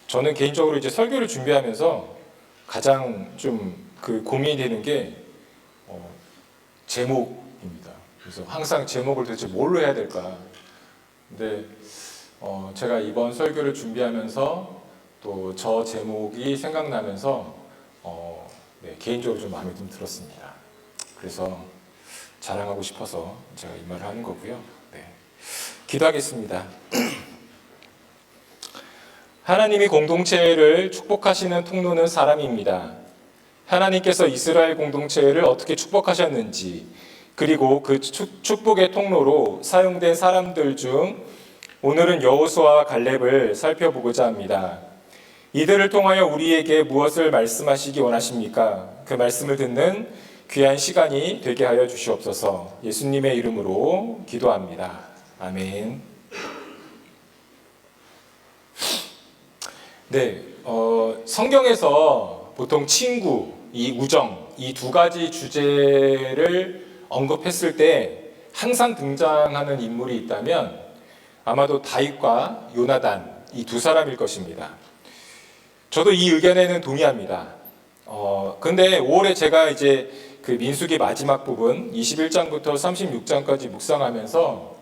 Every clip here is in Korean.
저는 개인적으로 이제 설교를 준비하면서 가장 좀 고민이 되는 게 제목입니다. 그래서 항상 제목을 도대체 뭘로 해야 될까? 근데 제가 이번 설교를 준비하면서 또 저 제목이 생각나면서 개인적으로 좀 마음에 좀 들었습니다. 그래서 자랑하고 싶어서 제가 이 말을 하는 거고요. 기도하겠습니다. 하나님이 공동체를 축복하시는 통로는 사람입니다. 하나님께서 이스라엘 공동체를 어떻게 축복하셨는지, 그리고 그 축복의 통로로 사용된 사람들 중 오늘은 여호수아와 갈렙을 살펴보고자 합니다. 이들을 통하여 우리에게 무엇을 말씀하시기 원하십니까? 그 말씀을 듣는 귀한 시간이 되게 하여 주시옵소서. 예수님의 이름으로 기도합니다. 아멘. 성경에서 보통 친구, 우정, 이 두 가지 주제를 언급했을 때 항상 등장하는 인물이 있다면 아마도 다윗과 요나단, 이 두 사람일 것입니다. 저도 이 의견에는 동의합니다. 근데 5월에 제가 이제 그 민수기 마지막 부분 21장부터 36장까지 묵상하면서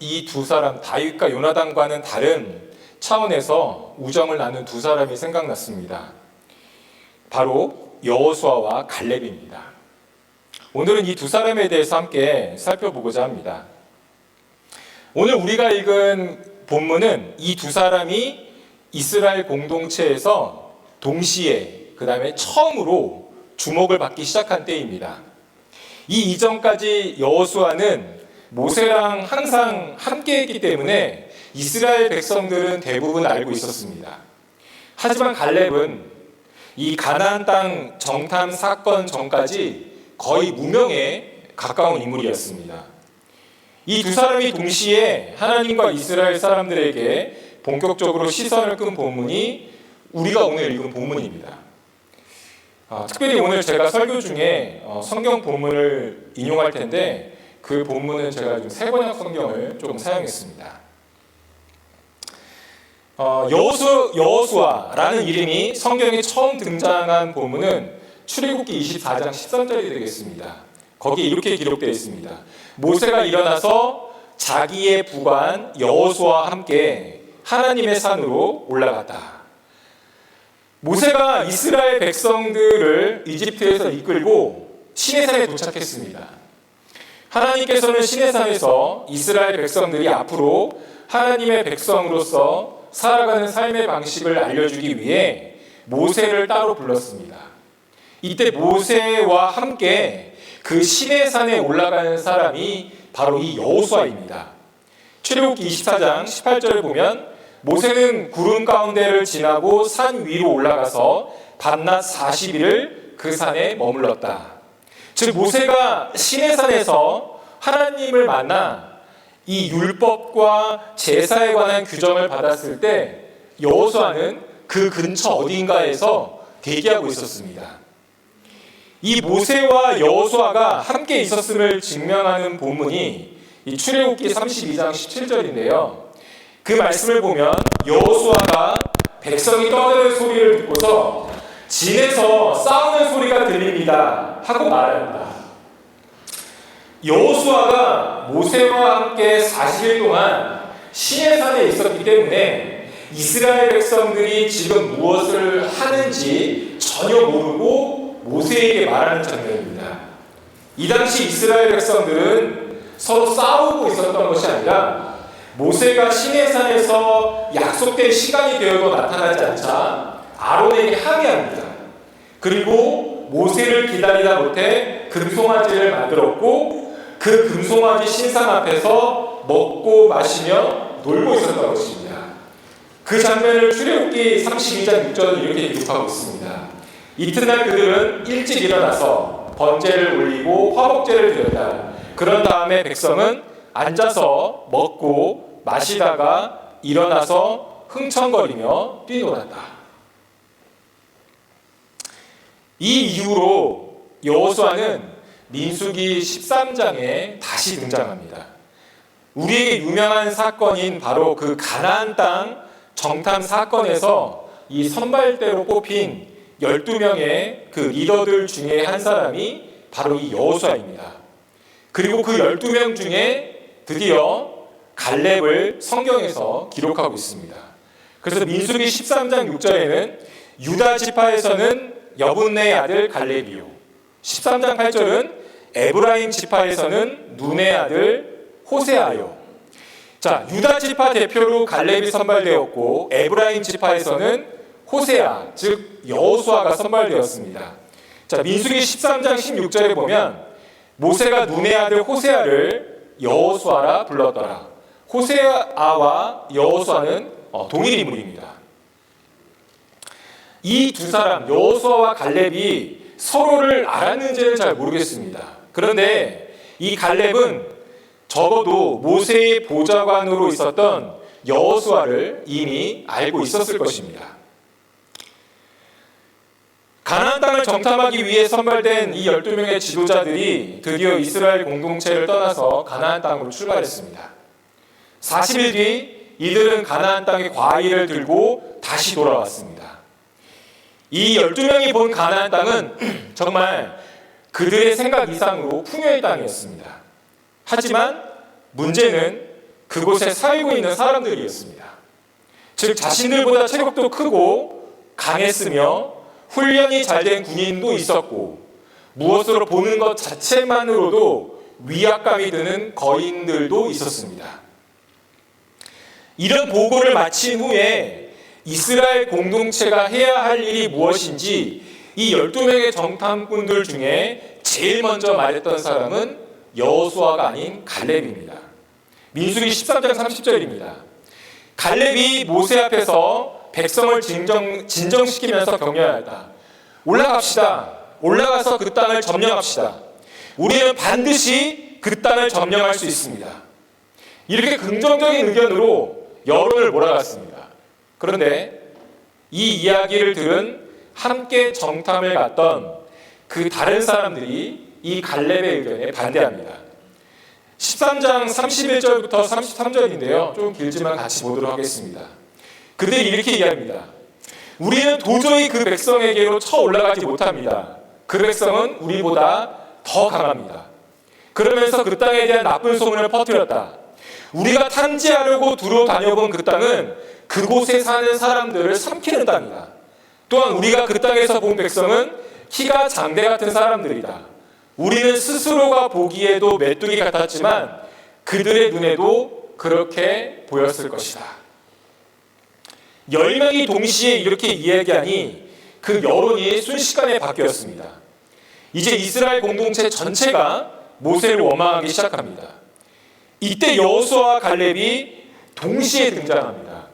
이 두 사람, 다윗과 요나단과는 다른 차원에서 우정을 나눈 두 사람이 생각났습니다. 바로 여호수아와 갈렙입니다. 오늘은 이 두 사람에 대해서 함께 살펴보고자 합니다. 오늘 우리가 읽은 본문은 이 두 사람이 이스라엘 공동체에서 동시에, 그 다음에 처음으로 주목을 받기 시작한 때입니다. 이 이전까지 여호수아는 모세랑 항상 함께했기 때문에 이스라엘 백성들은 대부분 알고 있었습니다. 하지만 갈렙은 이 가나안 땅 정탐 사건 전까지 거의 무명에 가까운 인물이었습니다. 이 두 사람이 동시에 하나님과 이스라엘 사람들에게 본격적으로 시선을 끈 본문이 우리가 오늘 읽은 본문입니다. 특별히 오늘 제가 설교 중에 성경 본문을 인용할 텐데 그 본문은 제가 좀 세번역 성경을 조금 사용했습니다. 여호수아라는 이름이 성경에 처음 등장한 본문은 출애굽기 24장 13절이 되겠습니다. 거기에 이렇게 기록되어 있습니다. 모세가 일어나서 자기의 부관 여호수아와 함께 하나님의 산으로 올라갔다. 모세가 이스라엘 백성들을 이집트에서 이끌고 시내산에 도착했습니다. 하나님께서는 시내산에서 이스라엘 백성들이 앞으로 하나님의 백성으로서 살아가는 삶의 방식을 알려주기 위해 모세를 따로 불렀습니다. 이때 모세와 함께 그 시내산에 올라가는 사람이 바로 이 여호수아입니다. 출애굽기 24장 18절을 보면 모세는 구름 가운데를 지나고 산 위로 올라가서 밤낮 40일을 그 산에 머물렀다. 즉 모세가 시내산에서 하나님을 만나 이 율법과 제사에 관한 규정을 받았을 때 여호수아는 그 근처 어딘가에서 대기하고 있었습니다. 이 모세와 여호수아가 함께 있었음을 증명하는 본문이 이 출애굽기 32장 17절인데요. 그 말씀을 보면 여호수아가 백성이 떠드는 소리를 듣고서 진에서 싸우는 소리가 들립니다 하고 말합니다. 여호수아가 모세와 함께 40일 동안 시내산에 있었기 때문에 이스라엘 백성들이 지금 무엇을 하는지 전혀 모르고 모세에게 말하는 장면입니다. 이 당시 이스라엘 백성들은 서로 싸우고 있었던 것이 아니라 모세가 시내산에서 약속된 시간이 되어도 나타나지 않자 아론에게 항의합니다. 그리고 모세를 기다리다 못해 금송아지를 만들었고 그 금송아지 신상 앞에서 먹고 마시며 놀고 있었던 것입니다. 그 장면을 출애굽기 32장 6절은 이렇게 기록하고 있습니다. 이튿날 그들은 일찍 일어나서 번제를 올리고 화목제를 드렸다. 그런 다음에 백성은 앉아서 먹고 마시다가 일어나서 흥청거리며 뛰놀았다. 이 이후로 여호수아는 민수기 13장에 다시 등장합니다. 우리에게 유명한 사건인 바로 그 가나안 땅 정탐 사건에서 이 선발대로 뽑힌 12명의 그 리더들 중에 한 사람이 바로 이 여호수아입니다. 그리고 그 12명 중에 드디어 갈렙을 성경에서 기록하고 있습니다. 그래서 민수기 13장 6절에는 유다 지파에서는 여분네의 아들 갈렙이요, 13장 8절은 에브라임 지파에서는 눈의 아들 호세아요. 자, 유다 지파 대표로 갈렙이 선발되었고 에브라임 지파에서는 호세아, 즉 여호수아가 선발되었습니다. 자, 민수기 13장 16절에 보면 모세가 눈의 아들 호세아를 여호수아라 불렀더라. 호세아와 여호수아는 동일 인물입니다. 이 두 사람, 여호수아와 갈렙이 서로를 알았는지는 잘 모르겠습니다. 그런데 이 갈렙은 적어도 모세의 보좌관으로 있었던 여호수아를 이미 알고 있었을 것입니다. 가나안 땅을 정탐하기 위해 선발된 이 12명의 지도자들이 드디어 이스라엘 공동체를 떠나서 가나안 땅으로 출발했습니다. 40일 뒤 이들은 가나안 땅의 과일을 들고 다시 돌아왔습니다. 이 12명이 본 가나안 땅은 정말 그들의 생각 이상으로 풍요의 땅이었습니다. 하지만 문제는 그곳에 살고 있는 사람들이었습니다. 즉 자신들보다 체격도 크고 강했으며 훈련이 잘 된 군인도 있었고 무엇으로 보는 것 자체만으로도 위압감이 드는 거인들도 있었습니다. 이런 보고를 마친 후에 이스라엘 공동체가 해야 할 일이 무엇인지 이 12명의 정탐꾼들 중에 제일 먼저 말했던 사람은 여호수아가 아닌 갈렙입니다. 민수기 13장 30절입니다. 갈렙이 모세 앞에서 백성을 진정시키면서 격려하였다. 올라갑시다. 올라가서 그 땅을 점령합시다. 우리는 반드시 그 땅을 점령할 수 있습니다. 이렇게 긍정적인 의견으로 여론을 몰아갔습니다. 그런데 이 이야기를 들은 함께 정탐을 갔던 그 다른 사람들이 이 갈렙의 의견에 반대합니다. 13장 31절부터 33절인데요. 좀 길지만 같이 보도록 하겠습니다. 그들이 이렇게 얘기합니다. 우리는 도저히 그 백성에게로 쳐 올라가지 못합니다. 그 백성은 우리보다 더 강합니다. 그러면서 그 땅에 대한 나쁜 소문을 퍼뜨렸다. 우리가 탐지하려고 두루 다녀본 그 땅은 그곳에 사는 사람들을 삼키는 땅이다. 또한 우리가 그 땅에서 본 백성은 키가 장대 같은 사람들이다. 우리는 스스로가 보기에도 메뚜기 같았지만 그들의 눈에도 그렇게 보였을 것이다. 10명이 동시에 이렇게 이야기하니 그 여론이 순식간에 바뀌었습니다. 이제 이스라엘 공동체 전체가 모세를 원망하기 시작합니다. 이때 여호수아와 갈렙이 동시에 등장합니다.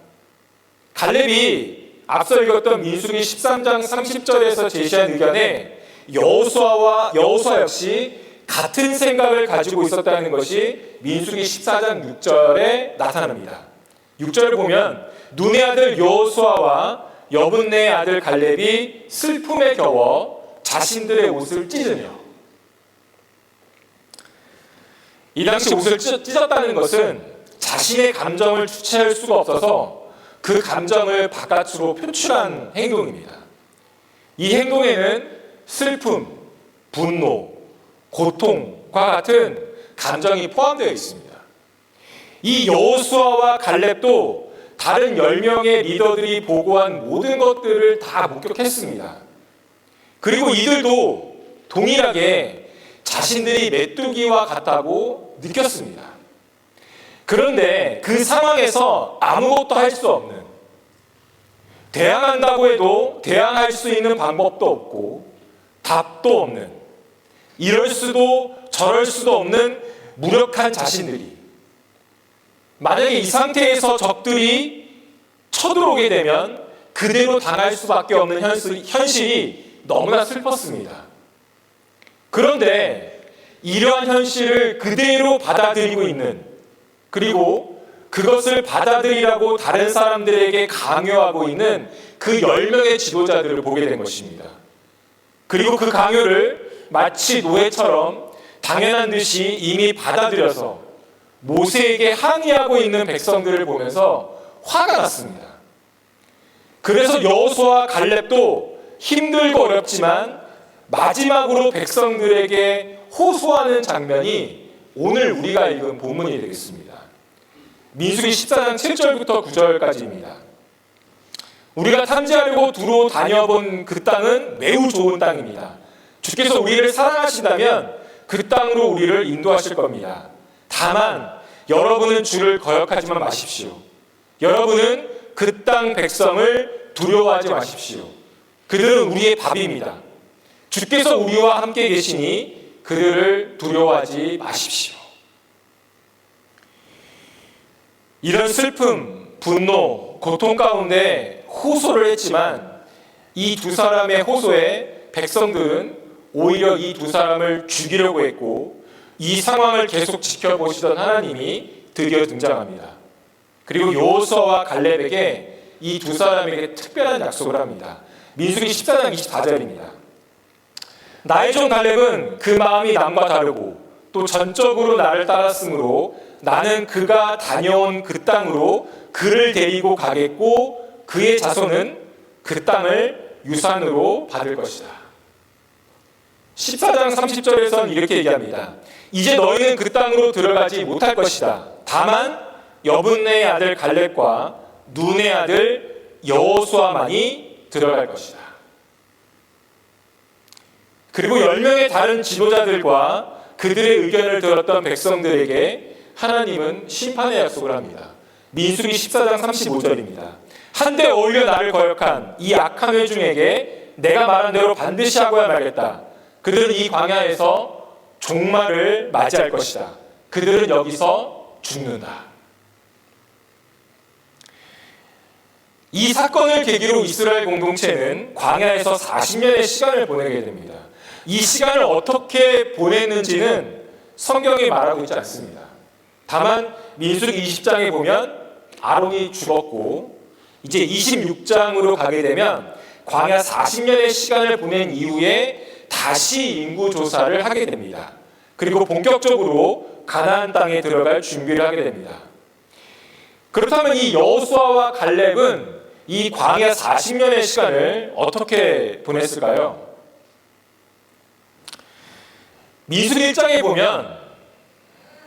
갈렙이 앞서 읽었던 민수기 13장 30절에서 제시한 의견에 여호수아 역시 같은 생각을 가지고 있었다는 것이 민수기 14장 6절에 나타납니다. 6절을 보면 눈의 아들 여호수아와 여분네의 아들 갈렙이 슬픔에 겨워 자신들의 옷을 찢으며, 이 당시 옷을 찢었다는 것은 자신의 감정을 주체할 수가 없어서 그 감정을 바깥으로 표출한 행동입니다. 이 행동에는 슬픔, 분노, 고통과 같은 감정이 포함되어 있습니다. 이 여호수아와 갈렙도 다른 10명의 리더들이 보고한 모든 것들을 다 목격했습니다. 그리고 이들도 동일하게 자신들이 메뚜기와 같다고 느꼈습니다. 그런데 그 상황에서 아무것도 할 수 없는, 대항한다고 해도 대항할 수 있는 방법도 없고 답도 없는, 이럴 수도 저럴 수도 없는 무력한 자신들이, 만약에 이 상태에서 적들이 쳐들어오게 되면 그대로 당할 수밖에 없는 현실이 너무나 슬펐습니다. 그런데 이러한 현실을 그대로 받아들이고 있는, 그리고 그것을 받아들이라고 다른 사람들에게 강요하고 있는 그 10명의 지도자들을 보게 된 것입니다. 그리고 그 강요를 마치 노예처럼 당연한 듯이 이미 받아들여서 모세에게 항의하고 있는 백성들을 보면서 화가 났습니다. 그래서 여호수아와 갈렙도 힘들고 어렵지만 마지막으로 백성들에게 호소하는 장면이 오늘 우리가 읽은 본문이 되겠습니다. 민수기 14장 7절부터 9절까지입니다. 우리가 탐지하려고 두루 다녀본 그 땅은 매우 좋은 땅입니다. 주께서 우리를 사랑하신다면 그 땅으로 우리를 인도하실 겁니다. 다만 여러분은 주를 거역하지만 마십시오. 여러분은 그 땅 백성을 두려워하지 마십시오. 그들은 우리의 밥입니다. 주께서 우리와 함께 계시니 그들을 두려워하지 마십시오. 이런 슬픔, 분노, 고통 가운데 호소를 했지만 이 두 사람의 호소에 백성들은 오히려 이 두 사람을 죽이려고 했고 이 상황을 계속 지켜보시던 하나님이 드디어 등장합니다. 그리고 여호수아와 갈렙에게 이 두 사람에게 특별한 약속을 합니다. 민수기 14장 24절입니다. 나의 종 갈렙은 그 마음이 남과 다르고 또 전적으로 나를 따랐으므로 나는 그가 다녀온 그 땅으로 그를 데리고 가겠고 그의 자손은 그 땅을 유산으로 받을 것이다. 14장 30절에서는 이렇게 얘기합니다. 이제 너희는 그 땅으로 들어가지 못할 것이다. 다만 여분네의 아들 갈렙과 눈의 아들 여호수아만이 들어갈 것이다. 그리고 10명의 다른 지도자들과 그들의 의견을 들었던 백성들에게 하나님은 심판의 약속을 합니다. 민수기 14장 35절입니다. 한데 오히려 나를 거역한 이 악한 회중에게 내가 말한 대로 반드시 하고야 말겠다. 그들은 이 광야에서 종말을 맞이할 것이다. 그들은 여기서 죽는다. 이 사건을 계기로 이스라엘 공동체는 광야에서 40년의 시간을 보내게 됩니다. 이 시간을 어떻게 보냈는지는 성경이 말하고 있지 않습니다. 다만 민수기 20장에 보면 아론이 죽었고 이제 26장으로 가게 되면 광야 40년의 시간을 보낸 이후에 다시 인구 조사를 하게 됩니다. 그리고 본격적으로 가나안 땅에 들어갈 준비를 하게 됩니다. 그렇다면 이 여호수아와 갈렙은 이 광야 40년의 시간을 어떻게 보냈을까요? 민수기 1장에 보면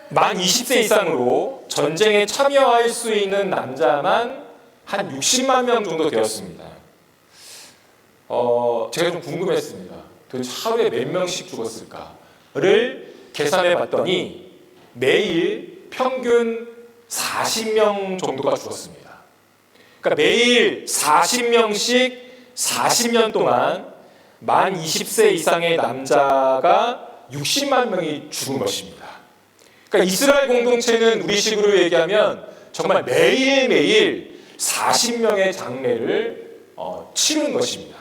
만 20세 이상으로 전쟁에 참여할 수 있는 남자만 한 60만 명 정도 되었습니다. 제가 좀 궁금했습니다. 도대체 하루에 몇 명씩 죽었을까를 계산해 봤더니 매일 평균 40명 정도가 죽었습니다. 그러니까 매일 40명씩 40년 동안 만 20세 이상의 남자가 60만 명이 죽은 것입니다. 그러니까 이스라엘 공동체는 우리식으로 얘기하면 정말 매일매일 40명의 장례를 치른 것입니다.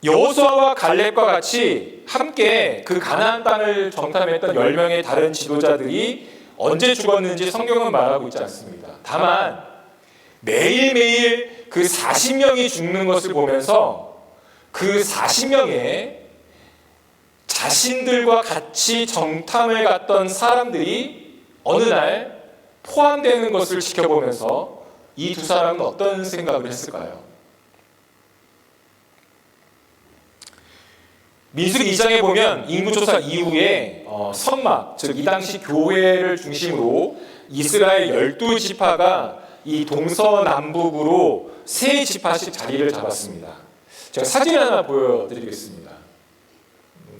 여호수아와 갈렙과 같이 함께 그 가나안 땅을 정탐했던 10명의 다른 지도자들이 언제 죽었는지 성경은 말하고 있지 않습니다. 다만 매일매일 그 40명이 죽는 것을 보면서 그 40명의 자신들과 같이 정탐을 갔던 사람들이 어느 날 포함되는 것을 지켜보면서 이 두 사람은 어떤 생각을 했을까요? 민수기 2장에 보면 인구조사 이후에 성막, 즉 이 당시 교회를 중심으로 이스라엘 12지파가 이 동서남북으로 3지파씩 자리를 잡았습니다. 제가 사진 하나 보여드리겠습니다.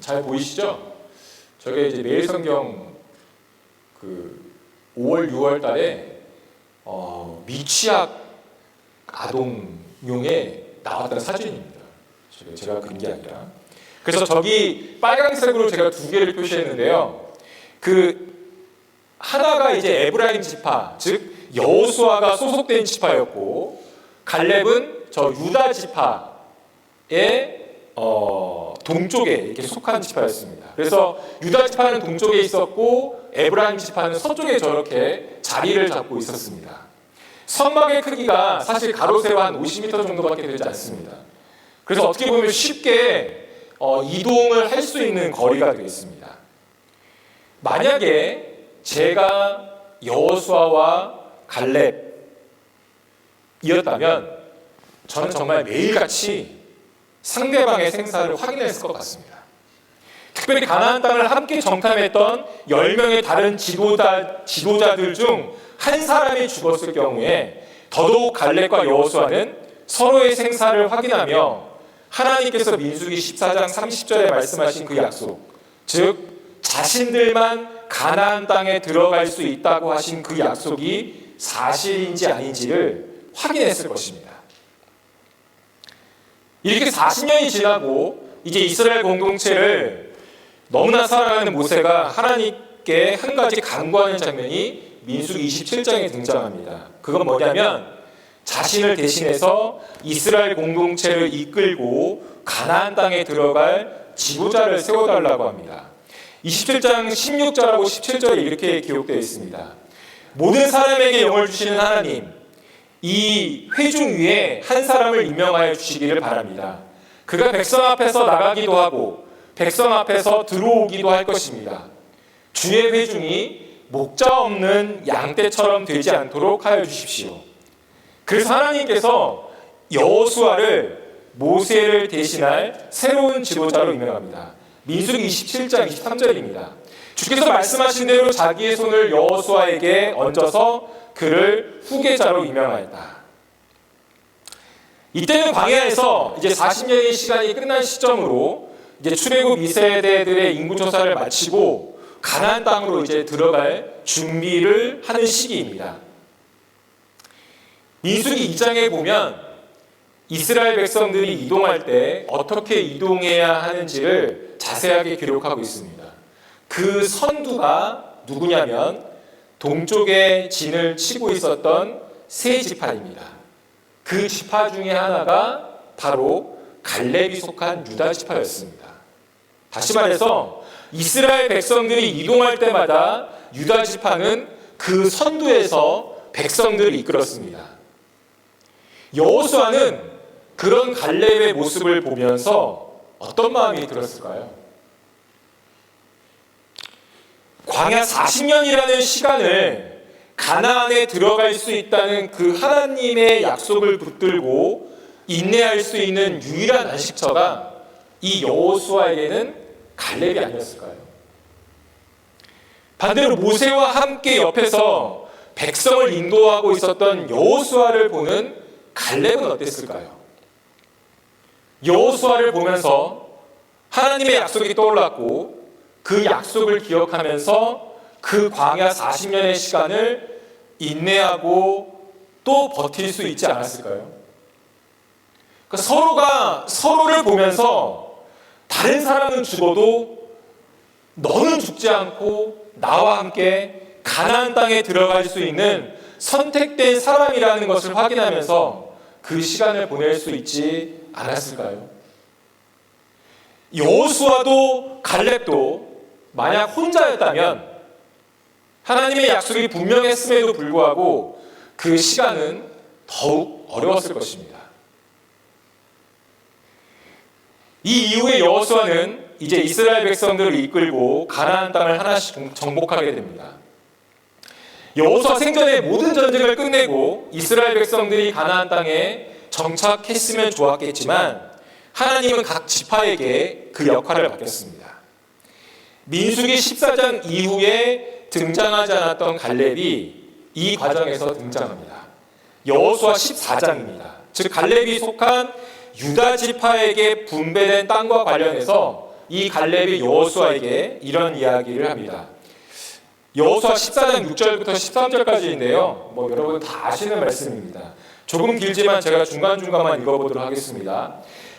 잘 보이시죠? 저게 이제 매일성경 그 5월, 6월 달에 미취학 아동용에 나왔던 사진입니다. 제가 그린 게 아니라. 그래서 저기 빨간색으로 제가 2개를 표시했는데요. 그 하나가 이제 에브라임 지파, 즉 여호수아가 소속된 지파였고, 갈렙은 저 유다 지파의 동쪽에 이렇게 속한 지파였습니다. 그래서 유다 지파는 동쪽에 있었고 에브라임 지파는 서쪽에 저렇게 자리를 잡고 있었습니다. 성막의 크기가 사실 가로세로 한 50m 정도밖에 되지 않습니다. 그래서 어떻게 보면 쉽게 이동을 할 수 있는 거리가 되겠습니다. 만약에 제가 여호수아와 갈렙이었다면 저는 정말 매일같이 상대방의 생사를 확인했을 것 같습니다. 특별히 가나안 땅을 함께 정탐했던 10명의 다른 지도자들 중 한 사람이 죽었을 경우에 더더욱 갈렙과 여호수아는 서로의 생사를 확인하며 하나님께서 민수기 14장 30절에 말씀하신 그 약속, 즉 자신들만 가나안 땅에 들어갈 수 있다고 하신 그 약속이 사실인지 아닌지를 확인했을 것입니다. 이렇게 40년이 지나고 이제 이스라엘 공동체를 너무나 사랑하는 모세가 하나님께 한 가지 간구하는 장면이 민수기 27장에 등장합니다. 그건 뭐냐면 자신을 대신해서 이스라엘 공동체를 이끌고 가나안 땅에 들어갈 지도자를 세워달라고 합니다. 27장 16절하고 17절에 이렇게 기록되어 있습니다. 모든 사람에게 영을 주시는 하나님, 이 회중 위에 한 사람을 임명하여 주시기를 바랍니다. 그가 백성 앞에서 나가기도 하고 백성 앞에서 들어오기도 할 것입니다. 주의 회중이 목자 없는 양떼처럼 되지 않도록 하여 주십시오. 그래서 하나님께서 여호수아를 모세를 대신할 새로운 지도자로 임명합니다. 민수기 27장 23절입니다. 주께서 말씀하신 대로 자기의 손을 여호수아에게 얹어서 그를 후계자로 임명하였다. 이때는 광야에서 이제 40년의 시간이 끝난 시점으로 이제 출애굽 2세대들의 인구 조사를 마치고 가나안 땅으로 이제 들어갈 준비를 하는 시기입니다. 민수기 2장에 보면 이스라엘 백성들이 이동할 때 어떻게 이동해야 하는지를 자세하게 기록하고 있습니다. 그 선두가 누구냐면 동쪽에 진을 치고 있었던 세 지파입니다. 그 지파 중에 하나가 바로 갈렙이 속한 유다 지파였습니다. 다시 말해서 이스라엘 백성들이 이동할 때마다 유다 지파는 그 선두에서 백성들을 이끌었습니다. 여호수아는 그런 갈렙의 모습을 보면서 어떤 마음이 들었을까요? 광야 40년이라는 시간을 가나안에 들어갈 수 있다는 그 하나님의 약속을 붙들고 인내할 수 있는 유일한 안식처가 이 여호수아에게는 갈렙이 아니었을까요? 반대로 모세와 함께 옆에서 백성을 인도하고 있었던 여호수아를 보는 갈렙은 어땠을까요? 여호수아를 보면서 하나님의 약속이 떠올랐고 그 약속을 기억하면서 그 광야 40년의 시간을 인내하고 또 버틸 수 있지 않았을까요? 그러니까 서로가 서로를 보면서 다른 사람은 죽어도 너는 죽지 않고 나와 함께 가나안 땅에 들어갈 수 있는 선택된 사람이라는 것을 확인하면서 그 시간을 보낼 수 있지 않았을까요? 여호수아도 갈렙도 만약 혼자였다면 하나님의 약속이 분명했음에도 불구하고 그 시간은 더욱 어려웠을 것입니다. 이 이후에 여호수아는 이제 이스라엘 백성들을 이끌고 가나안 땅을 하나씩 정복하게 됩니다. 여호수아 생전에 모든 전쟁을 끝내고 이스라엘 백성들이 가나안 땅에 정착했으면 좋았겠지만 하나님은 각 지파에게 그 역할을 맡겼습니다. 민수기 14장 이후에 등장하지 않았던 갈렙이 이 과정에서 등장합니다. 여호수아 14장입니다. 즉 갈렙이 속한 유다 지파에게 분배된 땅과 관련해서 이 갈렙이 여호수아에게 이런 이야기를 합니다. 여호수아 14장 6절부터 13절까지인데요. 여러분 다 아시는 말씀입니다. 조금 길지만 제가 중간중간만 읽어보도록 하겠습니다.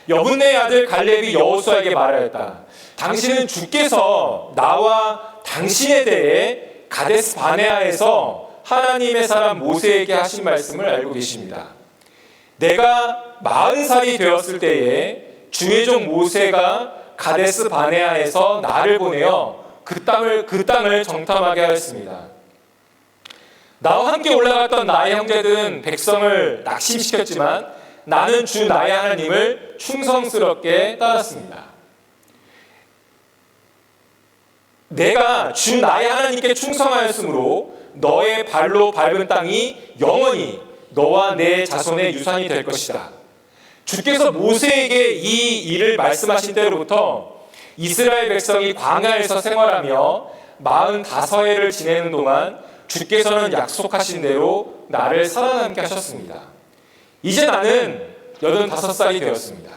여분네의 아들 갈렙이 여호수아에게 말하였다. 당신은 주께서 나와 당신에 대해 가데스 바네아에서 하나님의 사람 모세에게 하신 말씀을 알고 계십니다. 내가 40살이 되었을 때에 주의 종 모세가 가데스 바네아에서 나를 보내어 그 땅을 정탐하게 하였습니다. 나와 함께 올라갔던 나의 형제들은 백성을 낙심시켰지만 나는 주 나의 하나님을 충성스럽게 따랐습니다. 내가 주 나의 하나님께 충성하였으므로 너의 발로 밟은 땅이 영원히 너와 내 자손의 유산이 될 것이다. 주께서 모세에게 이 일을 말씀하신 때로부터 이스라엘 백성이 광야에서 생활하며 45해를 지내는 동안 주께서는 약속하신 대로 나를 살아남게 하셨습니다. 이제 나는 85살이 되었습니다.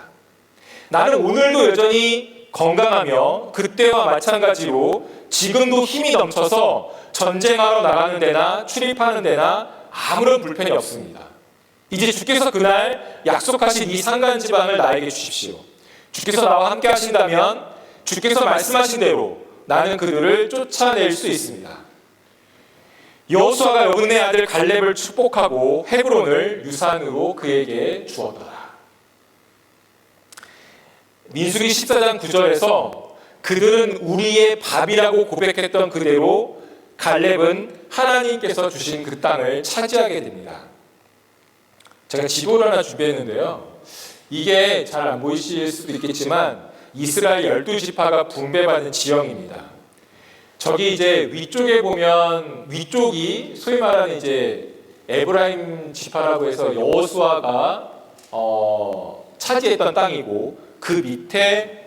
나는 오늘도 여전히 건강하며 그때와 마찬가지로 지금도 힘이 넘쳐서 전쟁하러 나가는 데나 출입하는 데나 아무런 불편이 없습니다. 이제 주께서 그날 약속하신 이 산간 지방을 나에게 주십시오. 주께서 나와 함께 하신다면 주께서 말씀하신 대로 나는 그들을 쫓아낼 수 있습니다. 여호수아가 여분의 아들 갈렙을 축복하고 헤브론을 유산으로 그에게 주었더라. 민수기 14장 9절에서 그들은 우리의 밥이라고 고백했던 그대로 갈렙은 하나님께서 주신 그 땅을 차지하게 됩니다. 제가 지도를 하나 준비했는데요. 이게 잘 안 보이실 수도 있겠지만 이스라엘 12지파가 분배받은 지형입니다. 저기 이제 위쪽에 보면 위쪽이 소위 말하는 이제 에브라임 지파라고 해서 여호수아가 차지했던 땅이고 그 밑에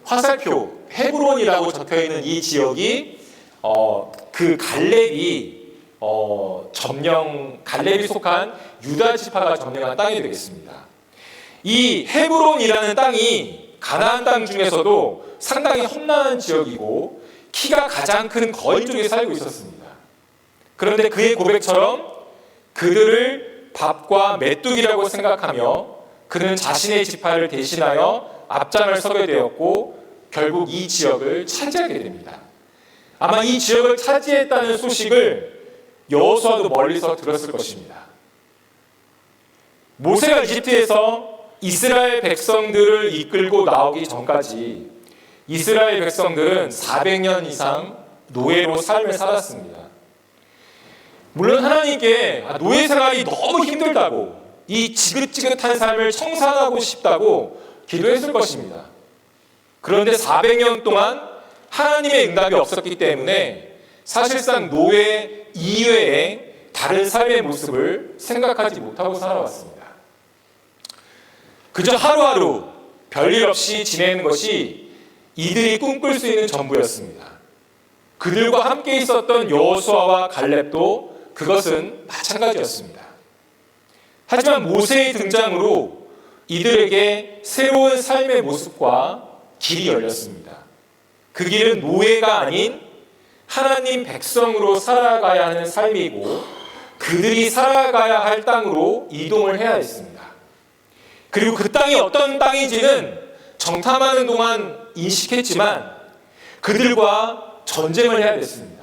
화살표 헤브론이라고 적혀 있는 이 지역이 그 갈렙이 속한 유다 지파가 점령한 땅이 되겠습니다. 이 헤브론이라는 땅이 가나안 땅 중에서도 상당히 험난한 지역이고 키가 가장 큰 거인 쪽에 살고 있었습니다. 그런데 그의 고백처럼 그들을 밥과 메뚜기라고 생각하며 그는 자신의 지파를 대신하여 앞장을 서게 되었고 결국 이 지역을 차지하게 됩니다. 아마 이 지역을 차지했다는 소식을 여호수아도 멀리서 들었을 것입니다. 모세가 이집트에서 이스라엘 백성들을 이끌고 나오기 전까지 이스라엘 백성들은 400년 이상 노예로 삶을 살았습니다. 물론 하나님께 노예 생활이 너무 힘들다고 이 지긋지긋한 삶을 청산하고 싶다고 기도했을 것입니다. 그런데 400년 동안 하나님의 응답이 없었기 때문에 사실상 노예 이외에 다른 삶의 모습을 생각하지 못하고 살아왔습니다. 그저 하루하루 별일 없이 지내는 것이 이들이 꿈꿀 수 있는 전부였습니다. 그들과 함께 있었던 여호수아와 갈렙도 그것은 마찬가지였습니다. 하지만 모세의 등장으로 이들에게 새로운 삶의 모습과 길이 열렸습니다. 그 길은 노예가 아닌 하나님 백성으로 살아가야 하는 삶이고 그들이 살아가야 할 땅으로 이동을 해야 했습니다. 그리고 그 땅이 어떤 땅인지는 정탐하는 동안 인식했지만 그들과 전쟁을 해야 됐습니다.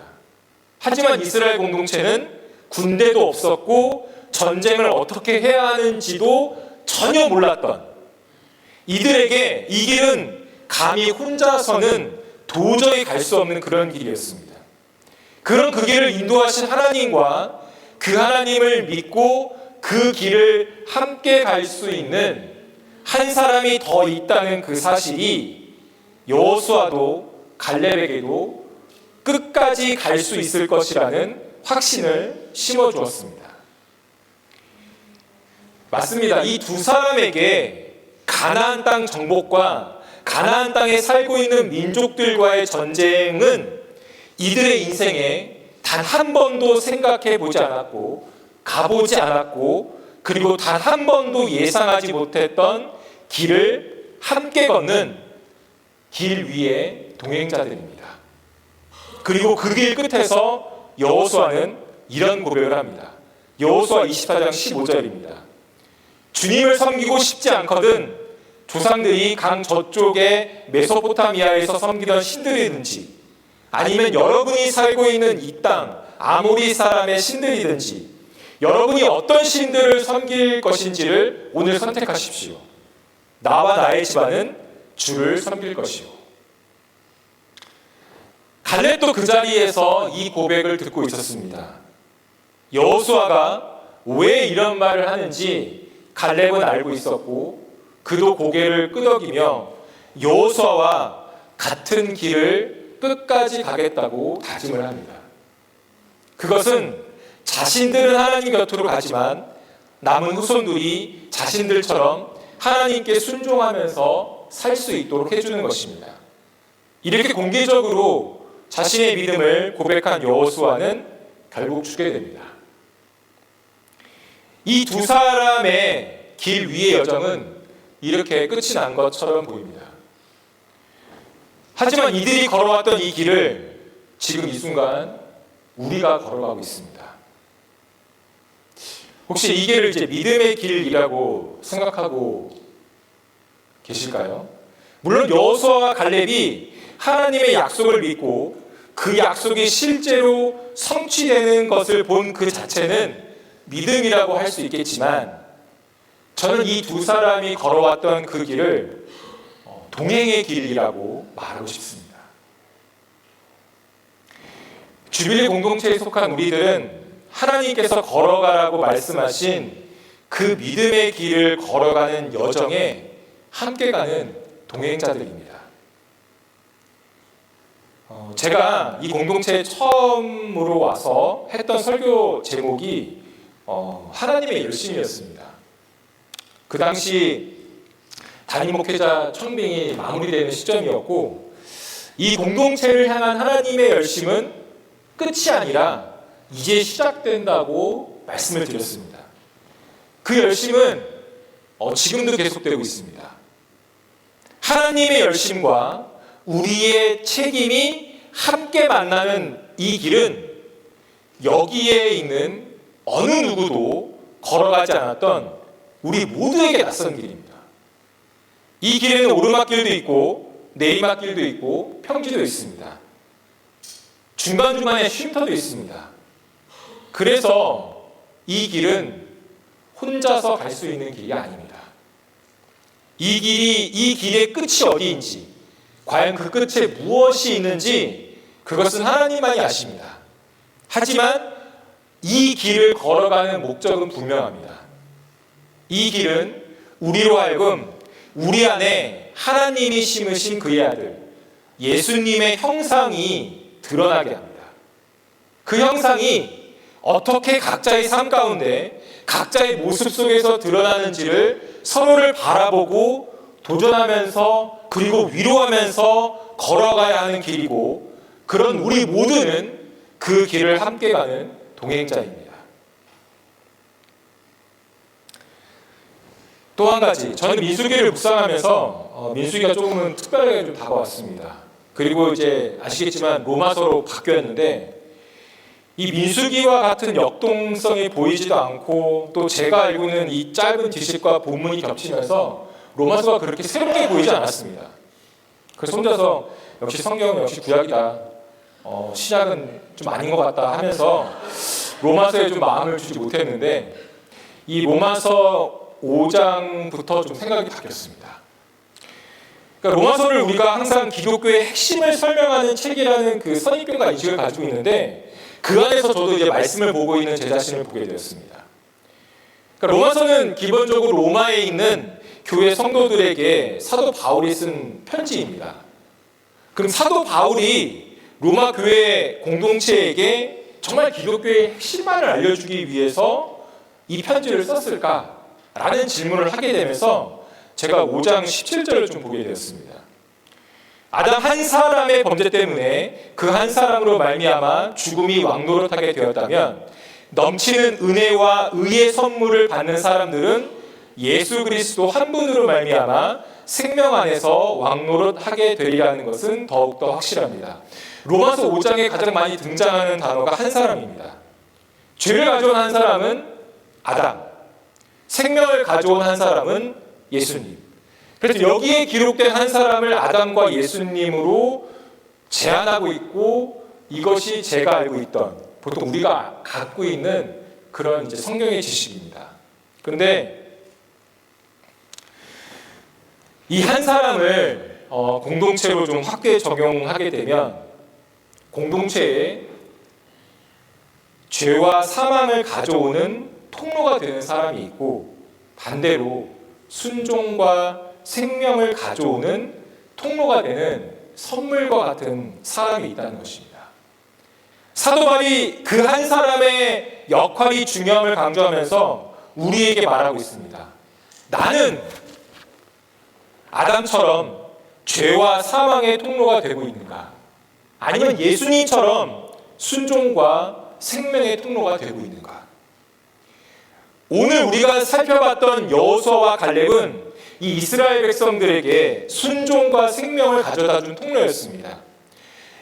하지만 이스라엘 공동체는 군대도 없었고 전쟁을 어떻게 해야 하는지도 전혀 몰랐던 이들에게 이 길은 감히 혼자서는 도저히 갈 수 없는 그런 길이었습니다. 그런 그 길을 인도하신 하나님과 그 하나님을 믿고 그 길을 함께 갈 수 있는 한 사람이 더 있다는 그 사실이 여호수아도 갈렙에게도 끝까지 갈 수 있을 것이라는 확신을 심어주었습니다. 맞습니다. 이 두 사람에게 가나안 땅 정복과 가나안 땅에 살고 있는 민족들과의 전쟁은 이들의 인생에 단 한 번도 생각해 보지 않았고 가보지 않았고 그리고 단 한 번도 예상하지 못했던 길을 함께 걷는 길 위의 동행자들입니다. 그리고 그 길 끝에서 여호수아는 이런 고백을 합니다. 여호수아 24장 15절입니다. 주님을 섬기고 싶지 않거든 조상들이 강 저쪽의 메소포타미아에서 섬기던 신들이든지 아니면 여러분이 살고 있는 이 땅 아모리 사람의 신들이든지 여러분이 어떤 신들을 섬길 것인지를 오늘 선택하십시오. 나와 나의 집안은 주를 섬길 것이요. 갈렙도 그 자리에서 이 고백을 듣고 있었습니다. 여호수아가 왜 이런 말을 하는지 갈렙은 알고 있었고 그도 고개를 끄덕이며 여호수아와 같은 길을 끝까지 가겠다고 다짐을 합니다. 그것은 자신들은 하나님 곁으로 가지만 남은 후손들이 자신들처럼 하나님께 순종하면서 살 수 있도록 해주는 것입니다. 이렇게 공개적으로 자신의 믿음을 고백한 여호수아는 결국 죽게 됩니다. 이 두 사람의 길 위의 여정은 이렇게 끝이 난 것처럼 보입니다. 하지만 이들이 걸어왔던 이 길을 지금 이 순간 우리가 걸어가고 있습니다. 혹시 이 길을 이제 믿음의 길이라고 생각하고 계실까요? 물론 여호수아와 갈렙이 하나님의 약속을 믿고 그 약속이 실제로 성취되는 것을 본 그 자체는 믿음이라고 할 수 있겠지만, 저는 이 두 사람이 걸어왔던 그 길을 동행의 길이라고 말하고 싶습니다. 주빌리 공동체에 속한 우리들은 하나님께서 걸어가라고 말씀하신 그 믿음의 길을 걸어가는 여정에 함께 가는 동행자들입니다. 제가 이 공동체에 처음으로 와서 했던 설교 제목이 하나님의 열심이었습니다. 그 당시 담임 목회자 청빙이 마무리되는 시점이었고, 이 공동체를 향한 하나님의 열심은 끝이 아니라 이제 시작된다고 말씀을 드렸습니다. 그 열심은 지금도 계속되고 있습니다. 하나님의 열심과 우리의 책임이 함께 만나는 이 길은 여기에 있는 어느 누구도 걸어가지 않았던 우리 모두에게 낯선 길입니다. 이 길에는 오르막길도 있고 내리막길도 있고 평지도 있습니다. 중간중간에 쉼터도 있습니다. 그래서 이 길은 혼자서 갈 수 있는 길이 아닙니다. 이 길의 끝이 어디인지, 과연 그 끝에 무엇이 있는지 그것은 하나님만이 아십니다. 하지만 이 길을 걸어가는 목적은 분명합니다. 이 길은 우리로 하여금 우리 안에 하나님이 심으신 그의 아들 예수님의 형상이 드러나게 합니다. 그 형상이 어떻게 각자의 삶 가운데 각자의 모습 속에서 드러나는지를 서로를 바라보고 도전하면서 그리고 위로하면서 걸어가야 하는 길이고, 그런 우리 모두는 그 길을 함께 가는 동행자입니다. 또 한 가지, 저는 민수기를 묵상하면서 민수기가 조금은 특별하게 좀 다가왔습니다. 그리고 이제 아시겠지만 로마서로 바뀌었는데, 이 민수기와 같은 역동성이 보이지도 않고, 또 제가 알고 있는 이 짧은 지식과 본문이 겹치면서 로마서가 그렇게 새롭게 보이지 않았습니다. 그래서 혼자서 역시 성경은 역시 구약이다, 신약은 좀 아닌 것 같다 하면서 로마서에 좀 마음을 주지 못했는데, 이 로마서 5장부터 좀 생각이 바뀌었습니다. 그러니까 로마서를 우리가 항상 기독교의 핵심을 설명하는 책이라는 그 선입견과 인식을 가지고 있는데, 그 안에서 저도 이제 말씀을 보고 있는 제 자신을 보게 되었습니다. 그러니까 로마서는 기본적으로 로마에 있는 교회 성도들에게 사도 바울이 쓴 편지입니다. 그럼 사도 바울이 로마 교회 공동체에게 정말 기독교의 핵심만을 알려주기 위해서 이 편지를 썼을까라는 질문을 하게 되면서 제가 5장 17절을 좀 보게 되었습니다. 아담 한 사람의 범죄 때문에 그 한 사람으로 말미암아 죽음이 왕노릇하게 되었다면, 넘치는 은혜와 의의 선물을 받는 사람들은 예수 그리스도 한 분으로 말미암아 생명 안에서 왕노릇하게 되리라는 것은 더욱더 확실합니다. 로마서 5장에 가장 많이 등장하는 단어가 한 사람입니다. 죄를 가져온 한 사람은 아담, 생명을 가져온 한 사람은 예수님. 그래서 여기에 기록된 한 사람을 아담과 예수님으로 제한하고 있고, 이것이 제가 알고 있던, 보통 우리가 갖고 있는 그런 이제 성경의 지식입니다. 그런데 이 한 사람을 공동체로 좀 확대 적용하게 되면, 공동체에 죄와 사망을 가져오는 통로가 되는 사람이 있고, 반대로 순종과 생명을 가져오는 통로가 되는 선물과 같은 사람이 있다는 것입니다. 사도 바울이 그 한 사람의 역할이 중요함을 강조하면서 우리에게 말하고 있습니다. 나는 아담처럼 죄와 사망의 통로가 되고 있는가? 아니면 예수님처럼 순종과 생명의 통로가 되고 있는가? 오늘 우리가 살펴봤던 여호수아와 갈렙은 이 이스라엘 백성들에게 순종과 생명을 가져다준 통로였습니다.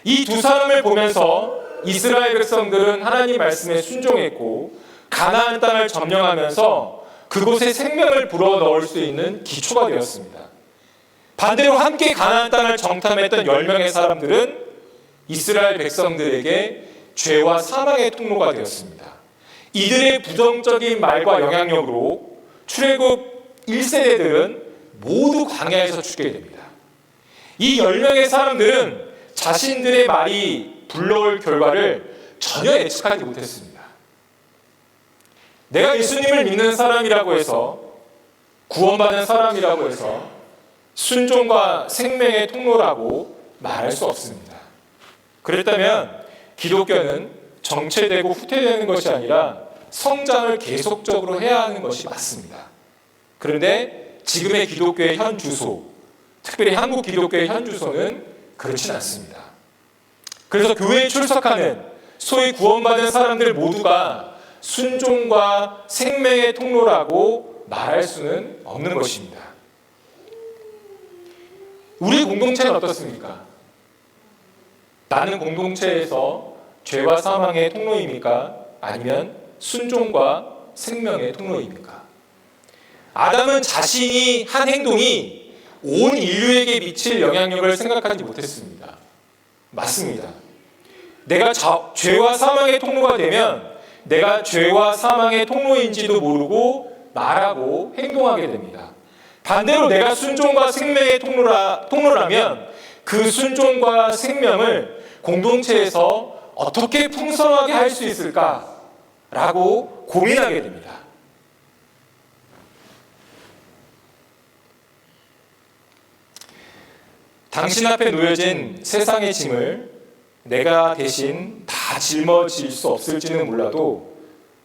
이 두 사람을 보면서 이스라엘 백성들은 하나님 말씀에 순종했고 가나안 땅을 점령하면서 그곳에 생명을 불어넣을 수 있는 기초가 되었습니다. 반대로 함께 가나안 땅을 정탐했던 10명의 사람들은 이스라엘 백성들에게 죄와 사망의 통로가 되었습니다. 이들의 부정적인 말과 영향력으로 출애굽 1세대들은 모두 광야에서 죽게 됩니다. 이 10명의 사람들은 자신들의 말이 불러올 결과를 전혀 예측하지 못했습니다. 내가 예수님을 믿는 사람이라고 해서, 구원받은 사람이라고 해서 순종과 생명의 통로라고 말할 수 없습니다. 그랬다면 기독교는 정체되고 후퇴되는 것이 아니라 성장을 계속적으로 해야 하는 것이 맞습니다. 그런데 지금의 기독교의 현 주소, 특별히 한국 기독교의 현 주소는 그렇진 않습니다. 그래서 교회에 출석하는 소위 구원받은 사람들 모두가 순종과 생명의 통로라고 말할 수는 없는 것입니다. 우리 공동체는 어떻습니까? 나는 공동체에서 죄와 사망의 통로입니까? 아니면 순종과 생명의 통로입니까? 아담은 자신이 한 행동이 온 인류에게 미칠 영향력을 생각하지 못했습니다. 맞습니다. 내가 죄와 사망의 통로가 되면 내가 죄와 사망의 통로인지도 모르고 말하고 행동하게 됩니다. 반대로 내가 순종과 생명의 통로라면 그 순종과 생명을 공동체에서 어떻게 풍성하게 할 수 있을까라고 고민하게 됩니다. 당신 앞에 놓여진 세상의 짐을 내가 대신 다 짊어질 수 없을지는 몰라도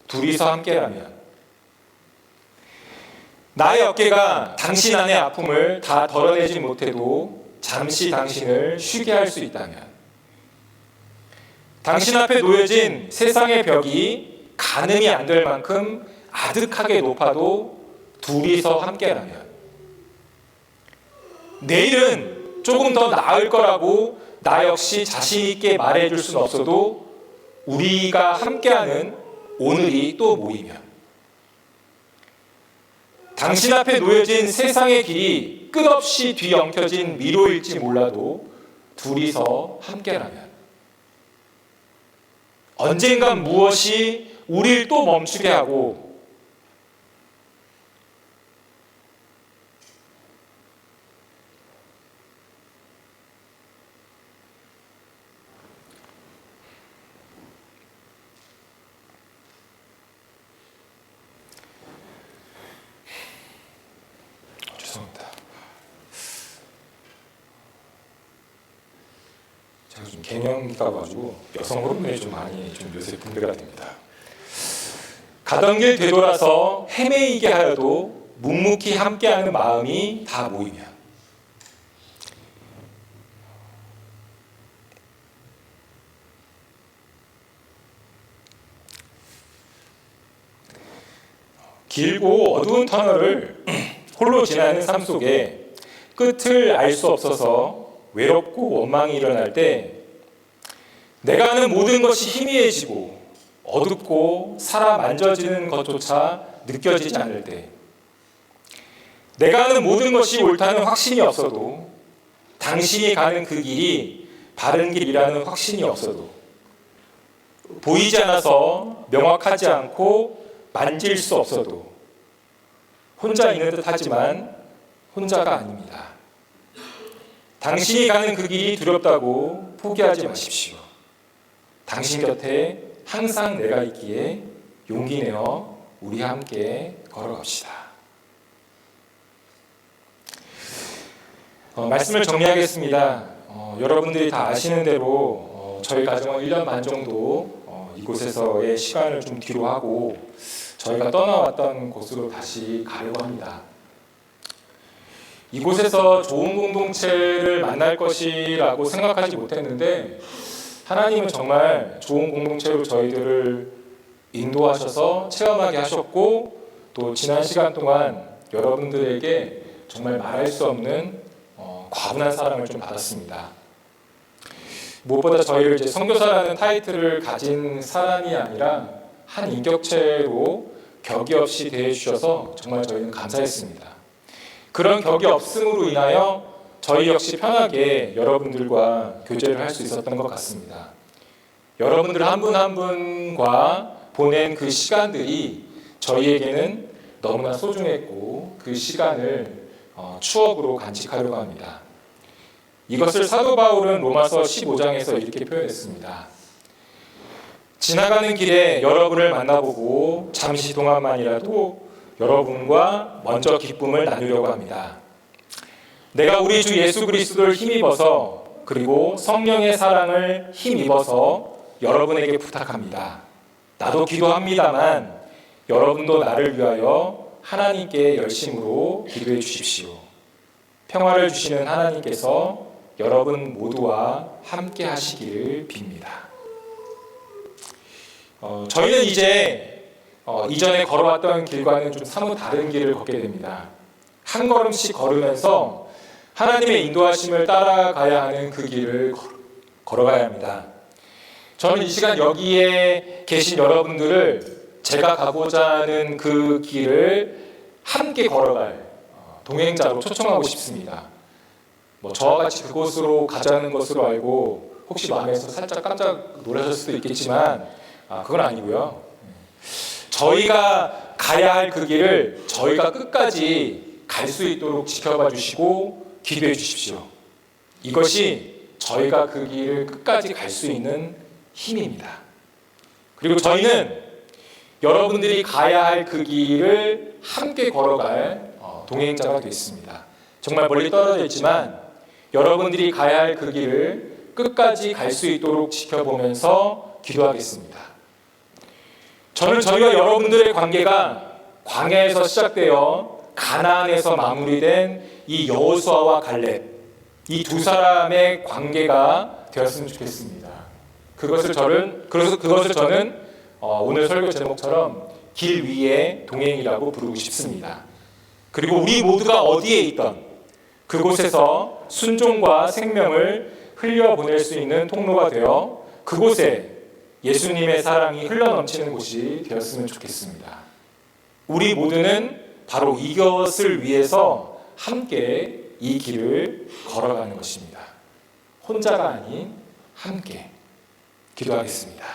둘이서 함께라면, 나의 어깨가 당신 안의 아픔을 다 덜어내지 못해도 잠시 당신을 쉬게 할 수 있다면, 당신 앞에 놓여진 세상의 벽이 가늠이 안 될 만큼 아득하게 높아도 둘이서 함께라면, 내일은 조금 더 나을 거라고 나 역시 자신 있게 말해줄 수는 없어도 우리가 함께하는 오늘이 또 모이면, 당신 앞에 놓여진 세상의 길이 끝없이 뒤엉켜진 미로일지 몰라도 둘이서 함께라면, 언젠간 무엇이 우리를 또 멈추게 하고 제가 좀 갱년기가 가지고 여성 호르몬이 좀 많이 요새 분배가 됩니다. 가던 길 되돌아서 헤매이게 하여도 묵묵히 함께하는 마음이 다 모이면, 길고 어두운 터널을 홀로 지나는 삶 속에 끝을 알 수 없어서 외롭고 원망이 일어날 때, 내가 하는 모든 것이 희미해지고 어둡고 살아 만져지는 것조차 느껴지지 않을 때, 내가 하는 모든 것이 옳다는 확신이 없어도, 당신이 가는 그 길이 바른 길이라는 확신이 없어도, 보이지 않아서 명확하지 않고 만질 수 없어도 혼자 있는 듯 하지만 혼자가 아닙니다. 당신이 가는 그 길이 두렵다고 포기하지 마십시오. 당신 곁에 항상 내가 있기에 용기 내어 우리 함께 걸어갑시다. 말씀을 정리하겠습니다. 여러분들이 다 아시는 대로 저희 가정은 1년 반 정도 이곳에서의 시간을 좀 뒤로 하고 저희가 떠나왔던 곳으로 다시 가려고 합니다. 이곳에서 좋은 공동체를 만날 것이라고 생각하지 못했는데 하나님은 정말 좋은 공동체로 저희들을 인도하셔서 체험하게 하셨고 또 지난 시간 동안 여러분들에게 정말 말할 수 없는 과분한 사랑을 좀 받았습니다. 무엇보다 저희를 이제 선교사라는 타이틀을 가진 사람이 아니라 한 인격체로 격이 없이 대해주셔서 정말 저희는 감사했습니다. 그런 격이 없음으로 인하여 저희 역시 편하게 여러분들과 교제를 할 수 있었던 것 같습니다. 여러분들 한 분 한 분과 보낸 그 시간들이 저희에게는 너무나 소중했고 그 시간을 추억으로 간직하려고 합니다. 이것을 사도 바울은 로마서 15장에서 이렇게 표현했습니다. 지나가는 길에 여러분을 만나보고 잠시 동안만이라도 여러분과 먼저 기쁨을 나누려고 합니다. 내가 우리 주 예수 그리스도를 힘입어서 그리고 성령의 사랑을 힘입어서 여러분에게 부탁합니다. 나도 기도합니다만 여러분도 나를 위하여 하나님께 열심으로 기도해 주십시오. 평화를 주시는 하나님께서 여러분 모두와 함께 하시기를 빕니다. 저희는 이제 이전에 걸어왔던 길과는 좀 사뭇 다른 길을 걷게 됩니다. 한 걸음씩 걸으면서 하나님의 인도하심을 따라가야 하는 그 길을 걸어가야 합니다. 저는 이 시간 여기에 계신 여러분들을 제가 가고자 하는 그 길을 함께 걸어갈 동행자로 초청하고 싶습니다. 저와 같이 그곳으로 가자는 것으로 알고 혹시 마음에서 살짝 깜짝 놀라실 수도 있겠지만 그건 아니고요. 저희가 가야 할 그 길을 저희가 끝까지 갈 수 있도록 지켜봐 주시고 기도해 주십시오. 이것이 저희가 그 길을 끝까지 갈 수 있는 힘입니다. 그리고 저희는 여러분들이 가야 할 그 길을 함께 걸어갈 동행자가 됐습니다. 정말 멀리 떨어져 있지만 여러분들이 가야 할 그 길을 끝까지 갈 수 있도록 지켜보면서 기도하겠습니다. 저는 저희와 여러분들의 관계가 광야에서 시작되어 가나안에서 마무리된 이 여호수아와 갈렙, 이 두 사람의 관계가 되었으면 좋겠습니다. 그것을 저는 오늘 설교 제목처럼 길 위의 동행이라고 부르고 싶습니다. 그리고 우리 모두가 어디에 있던 그곳에서 순종과 생명을 흘려보낼 수 있는 통로가 되어 그곳에 예수님의 사랑이 흘러넘치는 곳이 되었으면 좋겠습니다. 우리 모두는 바로 이것을 위해서 함께 이 길을 걸어가는 것입니다. 혼자가 아닌 함께 기도하겠습니다.